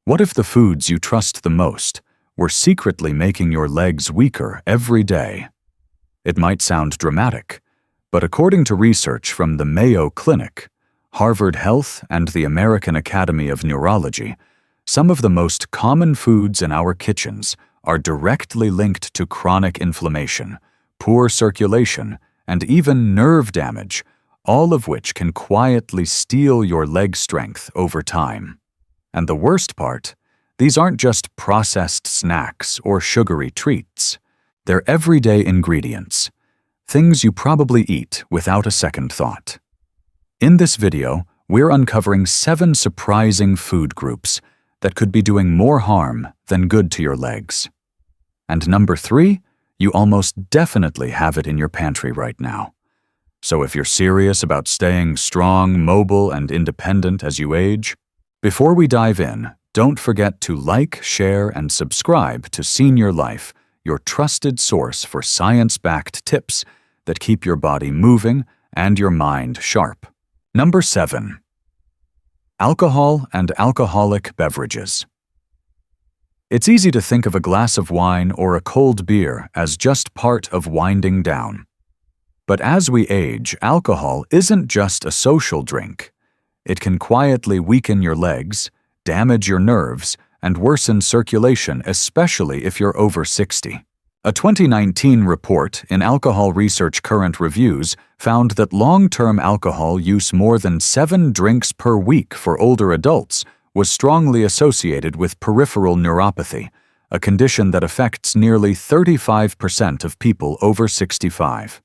What if the foods you trust the most were secretly making your legs weaker every day? It might sound dramatic, but according to research from the Mayo Clinic, Harvard Health, and the American Academy of Neurology, some of the most common foods in our kitchens are directly linked to chronic inflammation, poor circulation, and even nerve damage, all of which can quietly steal your leg strength over time. And the worst part, these aren't just processed snacks or sugary treats. They're everyday ingredients, things you probably eat without a second thought. In this video, we're uncovering 7 surprising food groups that could be doing more harm than good to your legs. And number 3, you almost definitely have it in your pantry right now. So if you're serious about staying strong, mobile, and independent as you age, before we dive in, don't forget to like, share, and subscribe to Senior Life, your trusted source for science-backed tips that keep your body moving and your mind sharp. Number 7. Alcohol and alcoholic beverages. It's easy to think of a glass of wine or a cold beer as just part of winding down. But as we age, alcohol isn't just a social drink. It can quietly weaken your legs, damage your nerves, and worsen circulation, especially if you're over 60. A 2019 report in Alcohol Research Current Reviews found that long-term alcohol use more than 7 drinks per week for older adults was strongly associated with peripheral neuropathy, a condition that affects nearly 35% of people over 65.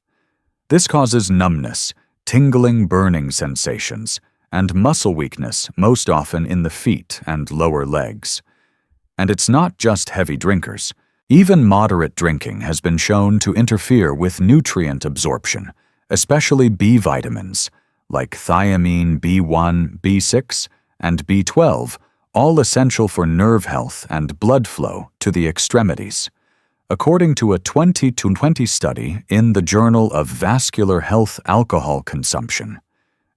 This causes numbness, tingling, burning sensations, and muscle weakness, most often in the feet and lower legs. And it's not just heavy drinkers. Even moderate drinking has been shown to interfere with nutrient absorption, especially B vitamins, like thiamine B1, B6, and B12, all essential for nerve health and blood flow to the extremities. According to a 2020 study in the Journal of Vascular Health, alcohol consumption,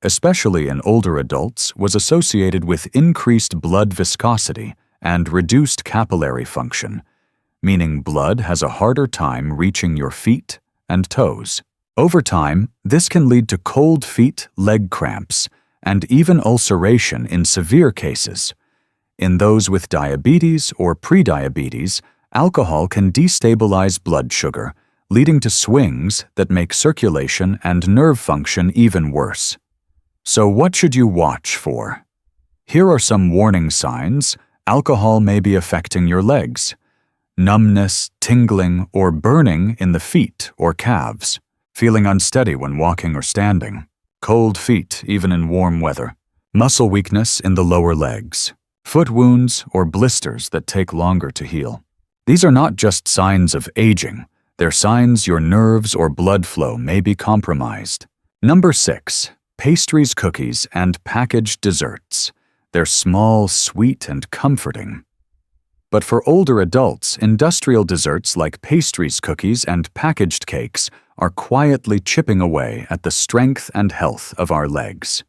especially in older adults, was associated with increased blood viscosity and reduced capillary function, meaning blood has a harder time reaching your feet and toes. Over time, this can lead to cold feet, leg cramps, and even ulceration in severe cases. In those with diabetes or prediabetes, alcohol can destabilize blood sugar, leading to swings that make circulation and nerve function even worse. So what should you watch for? Here are some warning signs alcohol may be affecting your legs. Numbness, tingling, or burning in the feet or calves. Feeling unsteady when walking or standing. Cold feet, even in warm weather. Muscle weakness in the lower legs. Foot wounds or blisters that take longer to heal. These are not just signs of aging. They're signs your nerves or blood flow may be compromised. Number 6. Pastries, cookies, and packaged desserts. They're small, sweet, and comforting. But for older adults, industrial desserts like pastries, cookies, and packaged cakes are quietly chipping away at the strength and health of our legs.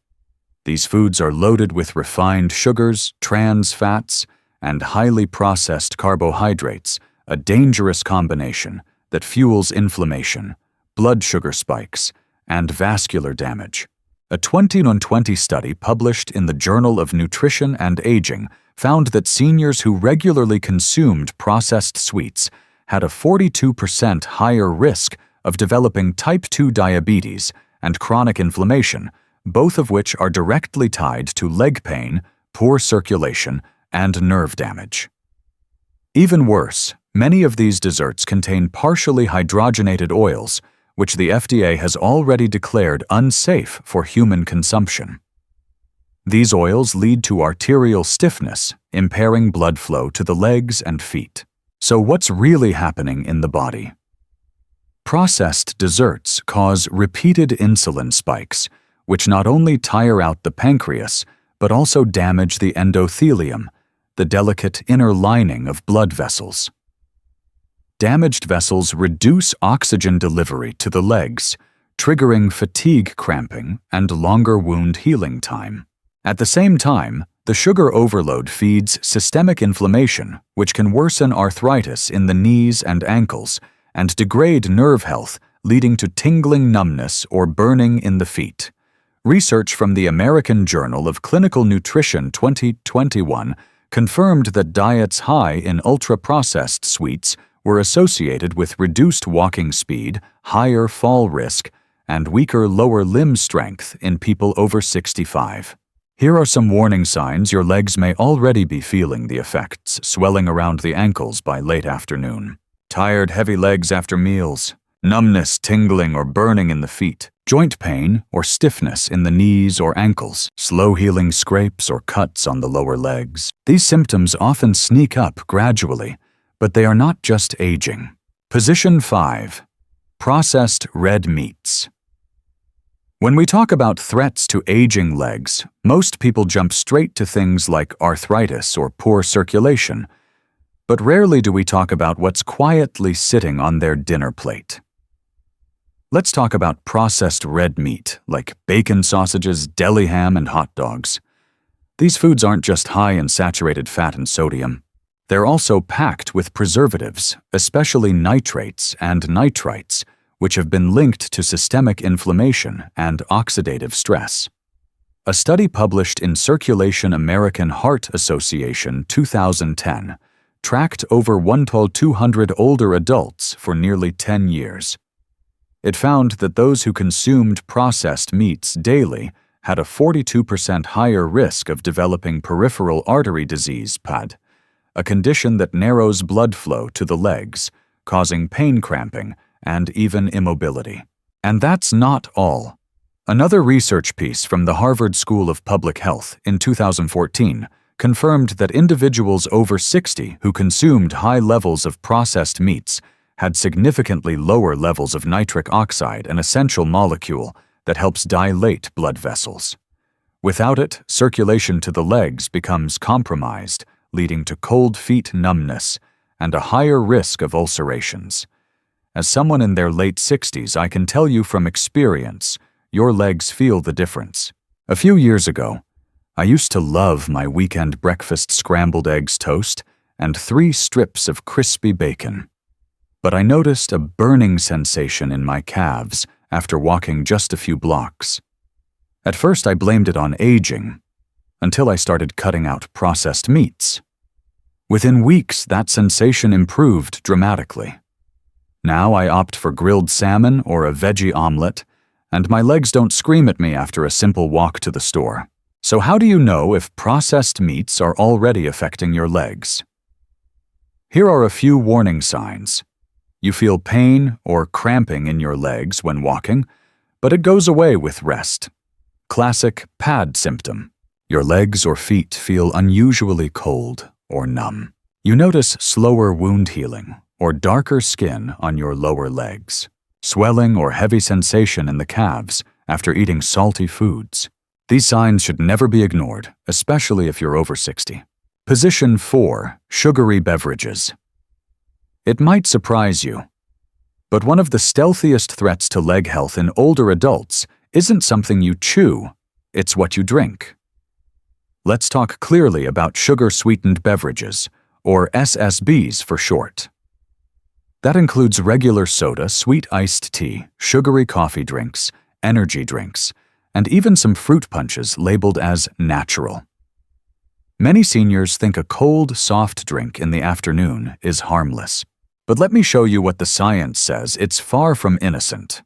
These foods are loaded with refined sugars, trans fats, and highly processed carbohydrates, a dangerous combination that fuels inflammation, blood sugar spikes, and vascular damage. A 2020 study published in the Journal of Nutrition and Aging found that seniors who regularly consumed processed sweets had a 42% higher risk of developing type 2 diabetes and chronic inflammation, both of which are directly tied to leg pain, poor circulation, and nerve damage. Even worse, many of these desserts contain partially hydrogenated oils, which the FDA has already declared unsafe for human consumption. These oils lead to arterial stiffness, impairing blood flow to the legs and feet. So what's really happening in the body? Processed desserts cause repeated insulin spikes, which not only tire out the pancreas, but also damage the endothelium, the delicate inner lining of blood vessels. Damaged vessels reduce oxygen delivery to the legs, triggering fatigue cramping and longer wound healing time. At the same time, The sugar overload feeds systemic inflammation, which can worsen arthritis in the knees and ankles and degrade nerve health, leading to tingling numbness or burning in the feet. Research from the American Journal of Clinical Nutrition 2021 confirmed that diets high in ultra-processed sweets were associated with reduced walking speed, higher fall risk, and weaker lower limb strength in people over 65. Here are some warning signs your legs may already be feeling the effects: swelling around the ankles by late afternoon, tired, heavy legs after meals, numbness, tingling, or burning in the feet, joint pain or stiffness in the knees or ankles, slow-healing scrapes or cuts on the lower legs. These symptoms often sneak up gradually, but they are not just aging. Position 5. Processed red meats. When we talk about threats to aging legs, most people jump straight to things like arthritis or poor circulation, but rarely do we talk about what's quietly sitting on their dinner plate. Let's talk about processed red meat, like bacon sausages, deli ham, and hot dogs. These foods aren't just high in saturated fat and sodium. They're also packed with preservatives, especially nitrates and nitrites, which have been linked to systemic inflammation and oxidative stress. A study published in Circulation American Heart Association 2010 tracked over 1,200 older adults for nearly 10 years. It found that those who consumed processed meats daily had a 42% higher risk of developing peripheral artery disease (PAD), a condition that narrows blood flow to the legs, causing pain cramping and even immobility. And that's not all. Another research piece from the Harvard School of Public Health in 2014 confirmed that individuals over 60 who consumed high levels of processed meats had significantly lower levels of nitric oxide, an essential molecule that helps dilate blood vessels. Without it, circulation to the legs becomes compromised, leading to cold feet numbness and a higher risk of ulcerations. As someone in their late 60s, I can tell you from experience, your legs feel the difference. A few years ago, I used to love my weekend breakfast scrambled eggs toast and 3 strips of crispy bacon. But I noticed a burning sensation in my calves after walking just a few blocks. At first, I blamed it on aging, until I started cutting out processed meats. Within weeks, that sensation improved dramatically. Now I opt for grilled salmon or a veggie omelet, and my legs don't scream at me after a simple walk to the store. So how do you know if processed meats are already affecting your legs? Here are a few warning signs. You feel pain or cramping in your legs when walking, but it goes away with rest. Classic PAD symptom. Your legs or feet feel unusually cold or numb. You notice slower wound healing or darker skin on your lower legs, swelling or heavy sensation in the calves after eating salty foods. These signs should never be ignored, especially if you're over 60. Position 4. Sugary beverages. It might surprise you, but one of the stealthiest threats to leg health in older adults isn't something you chew, it's what you drink. Let's talk clearly about sugar-sweetened beverages, or SSBs for short. That includes regular soda, sweet iced tea, sugary coffee drinks, energy drinks, and even some fruit punches labeled as natural. Many seniors think a cold, soft drink in the afternoon is harmless. But let me show you what the science says. It's far from innocent.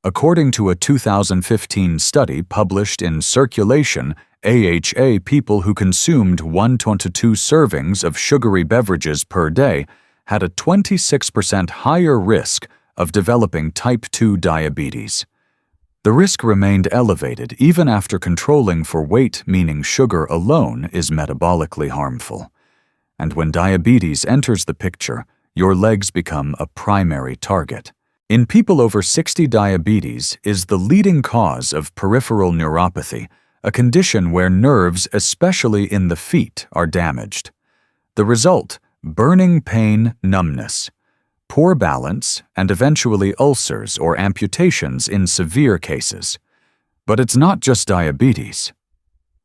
According to a 2015 study published in Circulation, AHA, people who consumed 1 to 2 servings of sugary beverages per day had a 26% higher risk of developing type 2 diabetes. The risk remained elevated even after controlling for weight, meaning sugar alone is metabolically harmful. And when diabetes enters the picture, your legs become a primary target. In people over 60, diabetes is the leading cause of peripheral neuropathy, a condition where nerves, especially in the feet, are damaged. The result: burning pain, numbness, poor balance, and eventually ulcers or amputations in severe cases. But it's not just diabetes.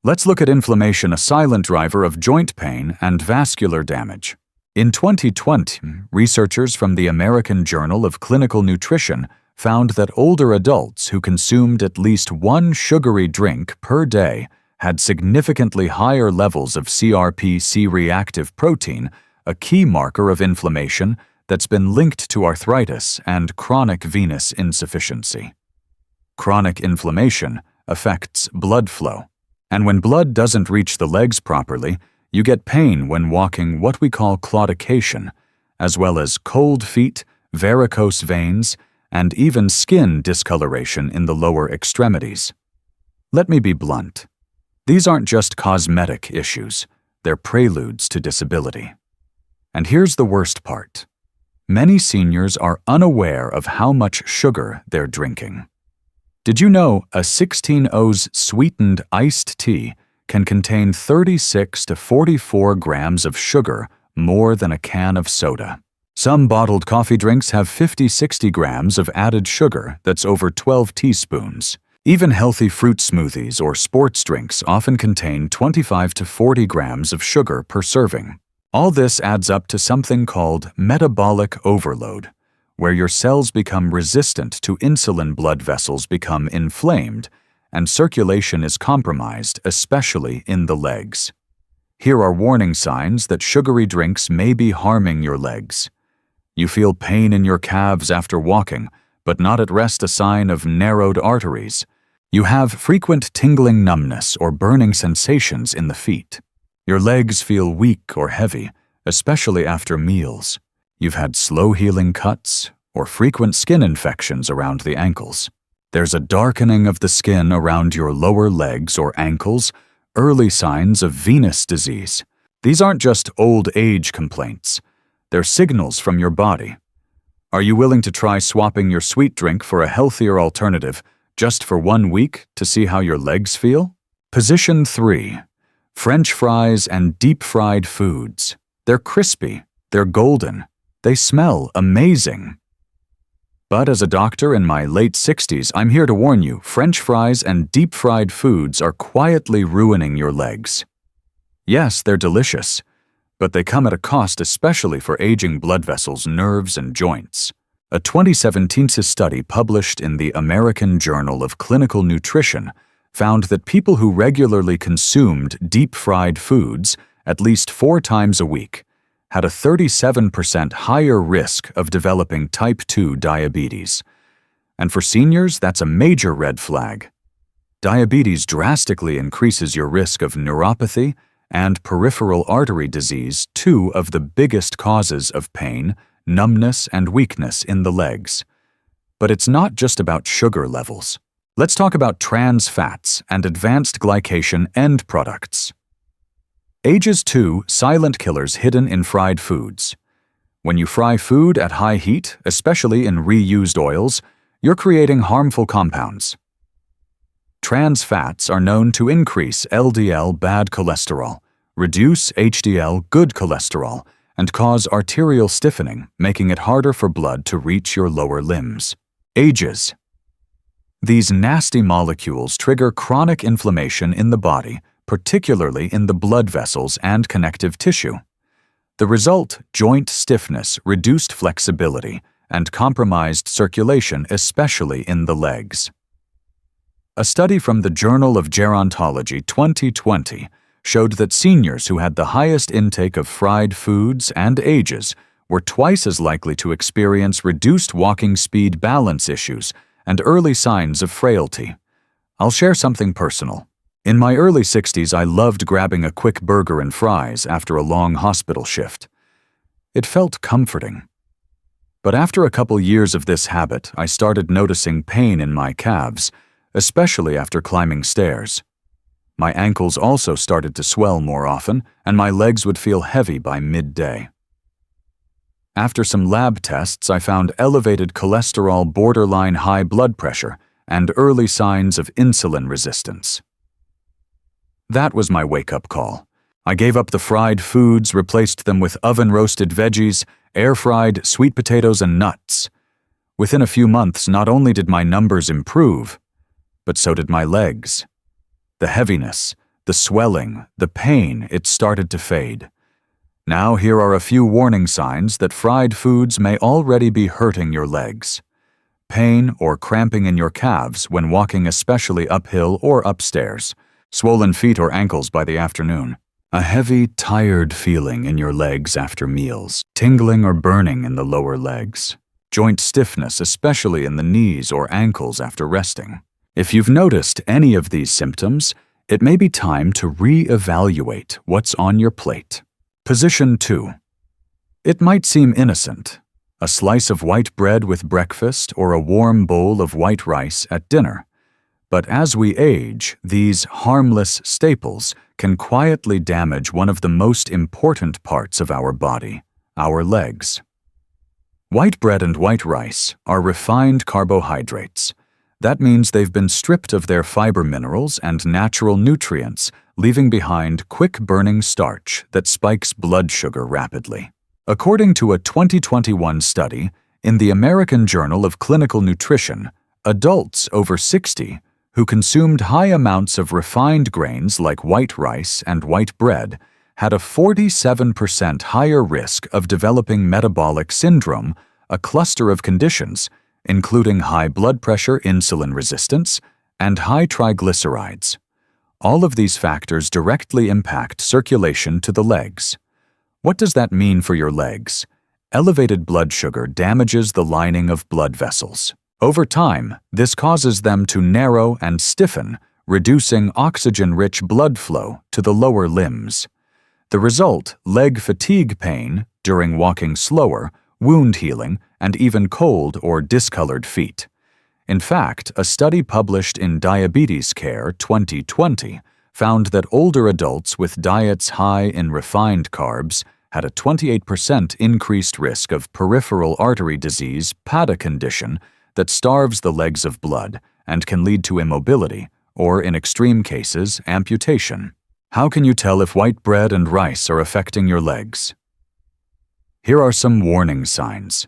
Let's look at inflammation, a silent driver of joint pain and vascular damage. In 2020, researchers from the American Journal of Clinical Nutrition found that older adults who consumed at least one sugary drink per day had significantly higher levels of CRP-C-reactive protein, a key marker of inflammation that's been linked to arthritis and chronic venous insufficiency. Chronic inflammation affects blood flow, and when blood doesn't reach the legs properly, you get pain when walking, what we call claudication, as well as cold feet, varicose veins, and even skin discoloration in the lower extremities. Let me be blunt. These aren't just cosmetic issues, they're preludes to disability. And here's the worst part. Many seniors are unaware of how much sugar they're drinking. Did you know a 16-oz sweetened iced tea can contain 36 to 44 grams of sugar, more than a can of soda? Some bottled coffee drinks have 50-60 grams of added sugar, that's over 12 teaspoons. Even healthy fruit smoothies or sports drinks often contain 25 to 40 grams of sugar per serving. All this adds up to something called metabolic overload, where your cells become resistant to insulin, blood vessels become inflamed, and circulation is compromised, especially in the legs. Here are warning signs that sugary drinks may be harming your legs. You feel pain in your calves after walking, but not at rest, a sign of narrowed arteries. You have frequent tingling, numbness, or burning sensations in the feet. Your legs feel weak or heavy, especially after meals. You've had slow-healing cuts or frequent skin infections around the ankles. There's a darkening of the skin around your lower legs or ankles, early signs of venous disease. These aren't just old age complaints. They're signals from your body. Are you willing to try swapping your sweet drink for a healthier alternative just for 1 week to see how your legs feel? Position 3. French fries and deep-fried foods. They're crispy, they're golden, they smell amazing. But as a doctor in my late 60s, I'm here to warn you, French fries and deep-fried foods are quietly ruining your legs. Yes, they're delicious, but they come at a cost, especially for aging blood vessels, nerves, and joints. A 2017 study published in the American Journal of Clinical Nutrition found that people who regularly consumed deep-fried foods at least 4 times a week had a 37% higher risk of developing type 2 diabetes. And for seniors, that's a major red flag. Diabetes drastically increases your risk of neuropathy and peripheral artery disease, 2 of the biggest causes of pain, numbness, and weakness in the legs. But it's not just about sugar levels. Let's talk about trans fats and advanced glycation end products. Ages 2 silent killers hidden in fried foods. When you fry food at high heat, especially in reused oils, you're creating harmful compounds. Trans fats are known to increase LDL bad cholesterol, reduce HDL good cholesterol, and cause arterial stiffening, making it harder for blood to reach your lower limbs. Ages. These nasty molecules trigger chronic inflammation in the body, particularly in the blood vessels and connective tissue. The result, joint stiffness, reduced flexibility, and compromised circulation, especially in the legs. A study from the Journal of Gerontology 2020 showed that seniors who had the highest intake of fried foods and ages were twice as likely to experience reduced walking speed, balance issues, and early signs of frailty. I'll share something personal. In my early 60s, I loved grabbing a quick burger and fries after a long hospital shift. It felt comforting. But after a couple years of this habit, I started noticing pain in my calves, especially after climbing stairs. My ankles also started to swell more often, and my legs would feel heavy by midday. After some lab tests, I found elevated cholesterol, borderline high blood pressure, and early signs of insulin resistance. That was my wake-up call. I gave up the fried foods, replaced them with oven-roasted veggies, air-fried sweet potatoes, and nuts. Within a few months, not only did my numbers improve, but so did my legs. The heaviness, The swelling, the pain, it started to fade. Now here are a few warning signs that fried foods may already be hurting your legs. Pain or cramping in your calves when walking, especially uphill or upstairs. Swollen feet or ankles by the afternoon. A heavy, tired feeling in your legs after meals. Tingling or burning in the lower legs. Joint stiffness, especially in the knees or ankles after resting. If you've noticed any of these symptoms, it may be time to re-evaluate what's on your plate. Position 2. It might seem innocent. A slice of white bread with breakfast or a warm bowl of white rice at dinner. But as we age, these harmless staples can quietly damage one of the most important parts of our body, our legs. White bread and white rice are refined carbohydrates. That means they've been stripped of their fiber minerals and natural nutrients, leaving behind quick-burning starch that spikes blood sugar rapidly. According to a 2021 study in the American Journal of Clinical Nutrition, adults over 60 who consumed high amounts of refined grains like white rice and white bread had a 47% higher risk of developing metabolic syndrome, a cluster of conditions, including high blood pressure, insulin resistance, and high triglycerides. All of these factors directly impact circulation to the legs. What does that mean for your legs? Elevated blood sugar damages the lining of blood vessels. Over time, this causes them to narrow and stiffen, reducing oxygen-rich blood flow to the lower limbs. The result, leg fatigue pain during walking slower, wound healing, and even cold or discolored feet. In fact, a study published in Diabetes Care 2020 found that older adults with diets high in refined carbs had a 28% increased risk of peripheral artery disease, PADA condition, that starves the legs of blood and can lead to immobility, or in extreme cases, amputation. How can you tell if white bread and rice are affecting your legs? Here are some warning signs.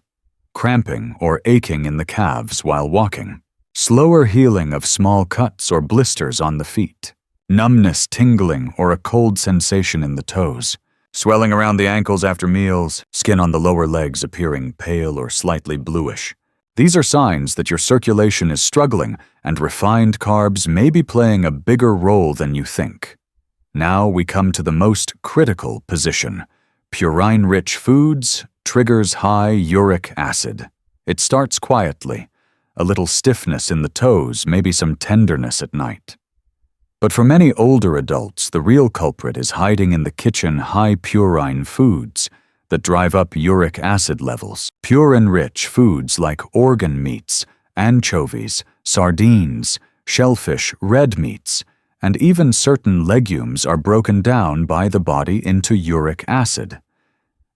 Cramping or aching in the calves while walking. Slower healing of small cuts or blisters on the feet. Numbness, tingling, or a cold sensation in the toes. Swelling around the ankles after meals. Skin on the lower legs appearing pale or slightly bluish. These are signs that your circulation is struggling and refined carbs may be playing a bigger role than you think. Now we come to the most critical position. Purine-rich foods triggers high uric acid. It starts quietly, a little stiffness in the toes, maybe some tenderness at night. But for many older adults, the real culprit is hiding in the kitchen high purine foods that drive up uric acid levels. Purine-rich foods like organ meats, anchovies, sardines, shellfish, red meats, and even certain legumes are broken down by the body into uric acid.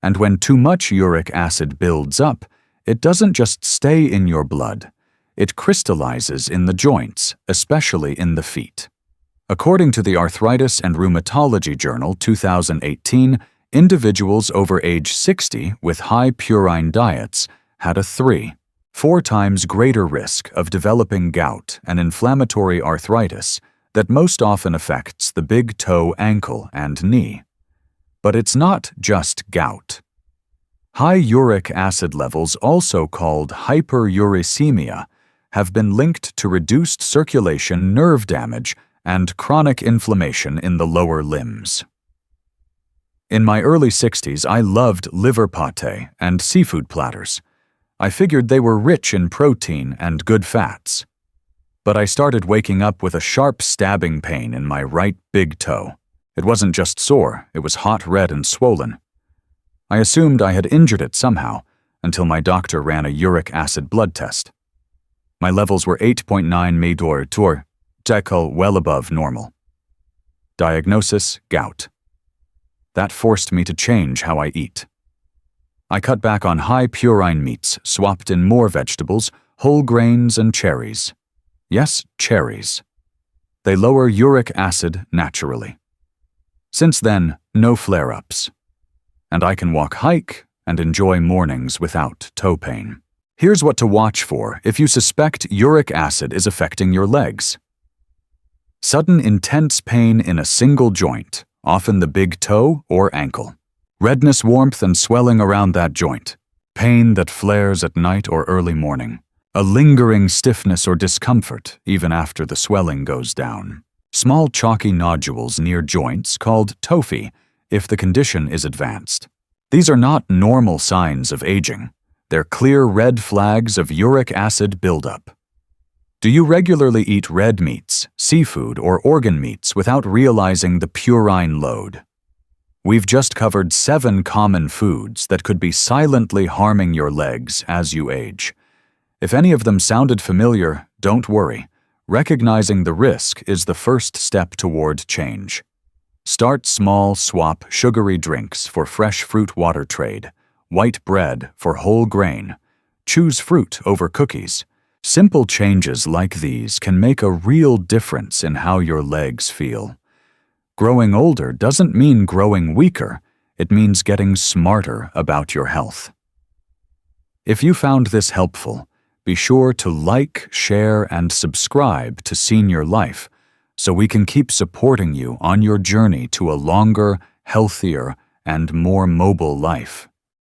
And when too much uric acid builds up, it doesn't just stay in your blood. It crystallizes in the joints, especially in the feet. According to the Arthritis and Rheumatology Journal 2018, individuals over age 60 with high purine diets had a 3-4 times greater risk of developing gout, an inflammatory arthritis that most often affects the big toe, ankle, and knee. But it's not just gout. High uric acid levels, also called hyperuricemia, have been linked to reduced circulation, nerve damage, and chronic inflammation in the lower limbs. In my early 60s, I loved liver pate and seafood platters. I figured they were rich in protein and good fats. But I started waking up with a sharp stabbing pain in my right big toe. It wasn't just sore, it was hot red and swollen. I assumed I had injured it somehow, until my doctor ran a uric acid blood test. My levels were 8.9 mg/dL, well above normal. Diagnosis: gout. That forced me to change how I eat. I cut back on high purine meats, swapped in more vegetables, whole grains, and cherries. Yes, cherries. They lower uric acid naturally. Since then, no flare-ups. And I can hike and enjoy mornings without toe pain. Here's what to watch for if you suspect uric acid is affecting your legs. Sudden intense pain in a single joint, often the big toe or ankle. Redness, warmth, and swelling around that joint. Pain that flares at night or early morning. A lingering stiffness or discomfort even after the swelling goes down. Small chalky nodules near joints called tophi if the condition is advanced. These are not normal signs of aging. They're clear red flags of uric acid buildup. Do you regularly eat red meats, seafood, or organ meats without realizing the purine load? We've just covered 7 common foods that could be silently harming your legs as you age. If any of them sounded familiar, don't worry. Recognizing the risk is the first step toward change. Start small, swap sugary drinks for fresh fruit water trade, white bread for whole grain. Choose fruit over cookies. Simple changes like these can make a real difference in how your legs feel. Growing older doesn't mean growing weaker. It means getting smarter about your health. If you found this helpful, be sure to like, share, and subscribe to Senior Life so we can keep supporting you on your journey to a longer, healthier, and more mobile life.